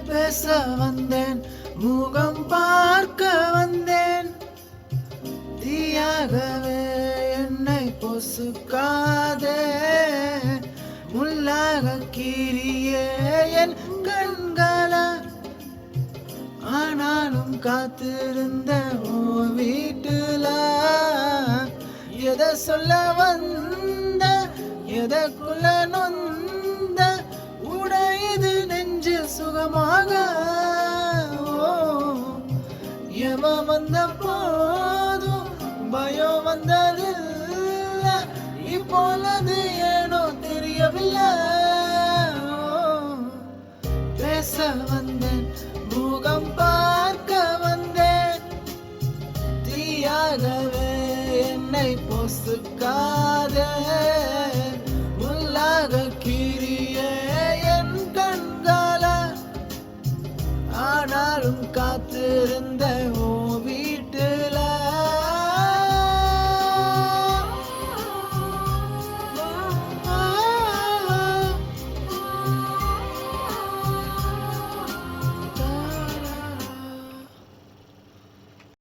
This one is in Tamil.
பேச வந்தேன், முகம் பார்க்க வந்தேன், தீயாகவே என்னை பொசுக்காதே, முள்ளாக கீறியே என் கண்கள, ஆனாலும் காத்திருந்த உன் வீட்டுல எதை சொல்ல வந்த, எதற்குள்ள நொந்த, உடையுது நெஞ்சு சுகமாக. எவன் வந்த போதும் பயம் வந்ததில்ல, இப்பொழுது ஏனோ தெரியவில்லை. பேச வந்தேன், முகம் பார்க்க வந்தேன், தீயாகவே என்னை பொசுக்காதே, முள்ளாக கீறியே என் கண்கள, ஆனாலும் காத்திருந்த